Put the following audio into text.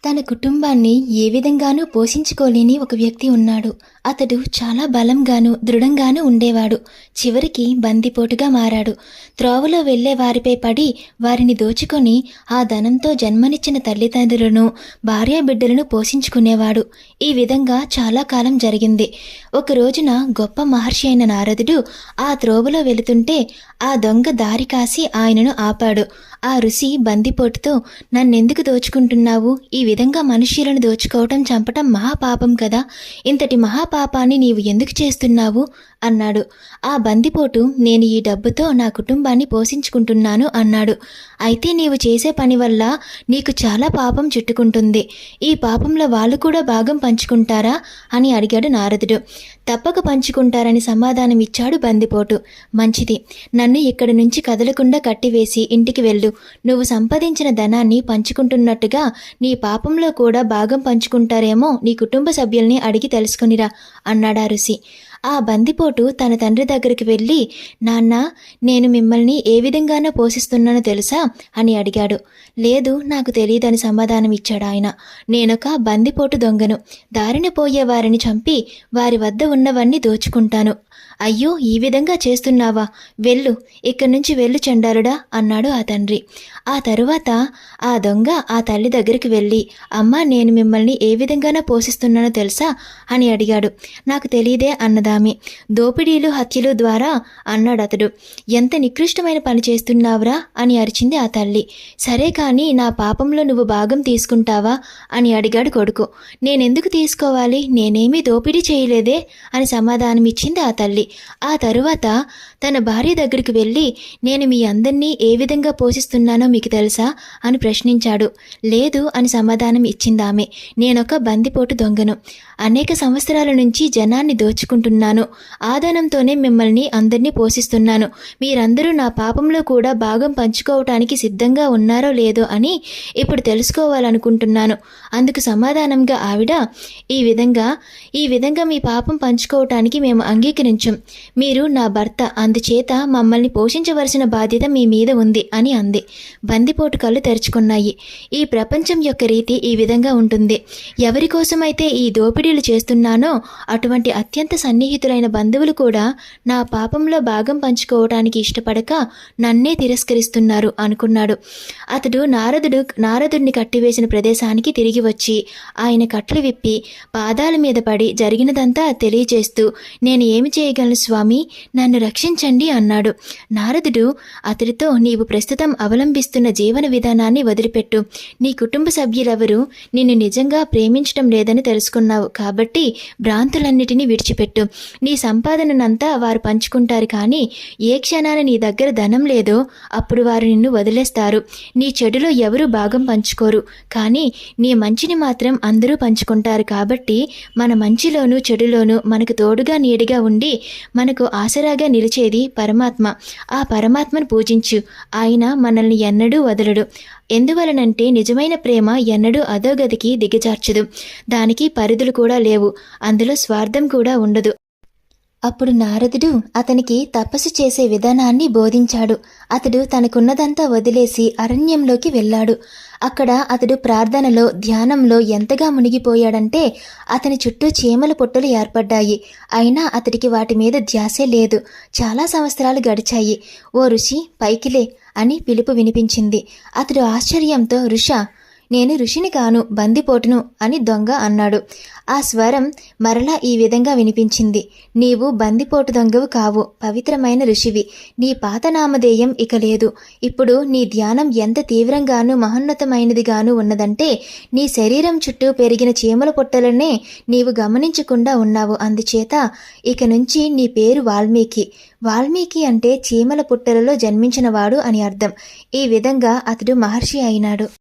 తన కుటుంబాన్ని ఏ విధంగానూ పోషించుకోలేని ఒక వ్యక్తి ఉన్నాడు. అతడు చాలా బలంగాను దృఢంగాను ఉండేవాడు. చివరికి బందిపోటుగా మారాడు. త్రోవలో వెళ్లే వారిపై పడి వారిని దోచుకొని ఆ ధనంతో జన్మనిచ్చిన తల్లిదండ్రులను భార్యాబిడ్డలను పోషించుకునేవాడు. ఈ విధంగా చాలా కాలం జరిగింది. ఒక రోజున గొప్ప మహర్షి అయిన నారదుడు ఆ త్రోవలో వెళుతుంటే ఆ దొంగ దారి కాసి ఆయనను ఆపాడు. ఆ ఋషి బందిపోటుతో, నన్నెందుకు దోచుకుంటున్నావు? ఈ విధంగా మనుష్యులను దోచుకోవటం చంపటం మహాపాపం కదా. ఇంతటి మహాపాపాన్ని నీవు ఎందుకు చేస్తున్నావు అన్నాడు. ఆ బందిపోటు, నేను ఈ డబ్బుతో నా కుటుంబాన్ని పోషించుకుంటున్నాను అన్నాడు. అయితే నీవు చేసే పని వల్ల నీకు చాలా పాపం చుట్టుకుంటుంది. ఈ పాపంలో వాళ్ళు కూడా భాగం పంచుకుంటారా అని అడిగాడు నారదుడు. తప్పక పంచుకుంటారని సమాధానం ఇచ్చాడు బందిపోటు. మంచిది, నన్ను ఇక్కడి నుంచి కదలకుండా కట్టివేసి ఇంటికి వెళ్ళు. నువ్వు సంపాదించిన ధనాన్ని పంచుకుంటున్నట్టుగా నీ పాపంలో కూడా భాగం పంచుకుంటారేమో నీ కుటుంబ సభ్యుల్ని అడిగి తెలుసుకునిరా అన్నాడా ఋషి. ఆ బందిపోటు తన తండ్రి దగ్గరికి వెళ్ళి, నాన్న, నేను మిమ్మల్ని ఏ విధంగానో పోషిస్తున్నానో తెలుసా అని అడిగాడు. లేదు, నాకు తెలియదని సమాధానం ఇచ్చాడు ఆయన. నేనొక బందిపోటు దొంగను. దారిన పోయే వారిని చంపి వారి వద్ద ఉన్నవన్నీ దోచుకుంటాను. అయ్యో, ఈ విధంగా చేస్తున్నావా? వెళ్ళు, ఇక్కడి నుంచి వెళ్ళు చండాలుడా అన్నాడు ఆ తండ్రి. ఆ తరువాత ఆ దొంగ ఆ తల్లి దగ్గరికి వెళ్ళి, అమ్మా, నేను మిమ్మల్ని ఏ విధంగానో పోషిస్తున్నానో తెలుసా అని అడిగాడు. నాకు తెలియదే అన్నదామె. దోపిడీలు హత్యలు ద్వారా అన్నాడు అతడు. ఎంత నికృష్టమైన పని చేస్తున్నావురా అని అరిచింది ఆ తల్లి. సరే కానీ నా పాపంలో నువ్వు భాగం తీసుకుంటావా అని అడిగాడు కొడుకు. నేనెందుకు తీసుకోవాలి? నేనేమీ దోపిడీ చేయలేదే అని సమాధానం ఇచ్చింది ఆ తల్లి. ఆ తరువాత తన భార్య దగ్గరికి వెళ్ళి, నేను మీ అందరినీ ఏ విధంగా పోషిస్తున్నానో మీకు తెలుసా అని ప్రశ్నించాడు. లేదు అని సమాధానం ఇచ్చిందామె. నేనొక బందిపోటు దొంగను. అనేక సంవత్సరాల నుంచి జనాన్ని దోచుకుంటున్నాను. ఆ ధనంతోనే మిమ్మల్ని అందరినీ పోషిస్తున్నాను. మీరందరూ నా పాపంలో కూడా భాగం పంచుకోవటానికి సిద్ధంగా ఉన్నారో లేదో అని ఇప్పుడు తెలుసుకోవాలనుకుంటున్నాను. అందుకు సమాధానంగా ఆవిడ, ఈ విధంగా మీ పాపం పంచుకోవటానికి మేము అంగీకరించం. మీరు నా భర్త, అందుచేత మమ్మల్ని పోషించవలసిన బాధ్యత మీ మీద ఉంది అని అంది. బందిపోటు కళ్ళు తెరుచుకున్నాయి. ఈ ప్రపంచం యొక్క రీతి ఈ విధంగా ఉంటుంది. ఎవరి కోసమైతే ఈ దోపిడీలు చేస్తున్నానో అటువంటి అత్యంత సన్నిహితులైన బంధువులు కూడా నా పాపంలో భాగం పంచుకోవటానికి ఇష్టపడక నన్నే తిరస్కరిస్తున్నారు అనుకున్నాడు. అతడు నారదుడిని కట్టివేసిన ప్రదేశానికి తిరిగి వచ్చి ఆయన కట్లు విప్పి పాదాల మీద పడి జరిగినదంతా తెలియజేస్తూ, నేను ఏమి చేయగలను స్వామి, నన్ను రక్షించండి అన్నాడు. నారదుడు అతడితో, నీవు ప్రస్తుతం అవలంబిస్తున్న జీవన విధానాన్ని వదిలిపెట్టు. నీ కుటుంబ సభ్యులెవరూ నిన్ను నిజంగా ప్రేమించటం లేదని తెలుసుకున్నావు కాబట్టి భ్రాంతులన్నిటినీ విడిచిపెట్టు. నీ సంపాదనంతా వారు పంచుకుంటారు, కానీ ఏ క్షణాన నీ దగ్గర ధనం లేదో అప్పుడు వారు నిన్ను వదిలేస్తారు. నీ చెడులో ఎవరూ భాగం పంచుకోరు, కానీ నీ మంచిని మాత్రం అందరూ పంచుకుంటారు. కాబట్టి మన మంచిలోనూ చెడులోనూ మనకు తోడుగా నీడిగా ఉండి మనకు ఆసరాగా నిలిచేది పరమాత్మ. ఆ పరమాత్మను పూజించు. ఆయన మనల్ని ఎన్నడూ వదలడు. ఎందువలనంటే నిజమైన ప్రేమ ఎన్నడూ అధోగతికి దిగజార్చదు. దానికి పరిధులు కూడా లేవు. అందులో స్వార్థం కూడా ఉండదు. అప్పుడు నారదుడు అతనికి తపస్సు చేసే విధానాన్ని బోధించాడు. అతడు తనకున్నదంతా వదిలేసి అరణ్యంలోకి వెళ్ళాడు. అక్కడ అతడు ప్రార్థనలో ధ్యానంలో ఎంతగా మునిగిపోయాడంటే అతని చుట్టూ చీమల పుట్టలు ఏర్పడ్డాయి. అయినా అతడికి వాటి మీద ధ్యాసే లేదు. చాలా సంవత్సరాలు గడిచాయి. ఓ ఋషి, పైకిలే అని పిలుపు వినిపించింది. అతడు ఆశ్చర్యంతో, ఋషా, నేను ఋషిని కాను, బందిపోటును అని దొంగ అన్నాడు. ఆ స్వరం మరలా ఈ విధంగా వినిపించింది. నీవు బందిపోటు దొంగవు కావు, పవిత్రమైన ఋషివి. నీ పాత నామధేయం ఇక లేదు. ఇప్పుడు నీ ధ్యానం ఎంత తీవ్రంగానూ మహోన్నతమైనదిగాను ఉన్నదంటే నీ శరీరం చుట్టూ పెరిగిన చీమల పుట్టలనే నీవు గమనించకుండా ఉన్నావు. అందుచేత ఇక నుంచి నీ పేరు వాల్మీకి. వాల్మీకి అంటే చీమల పుట్టలలో జన్మించినవాడు అని అర్థం. ఈ విధంగా అతడు మహర్షి అయినాడు.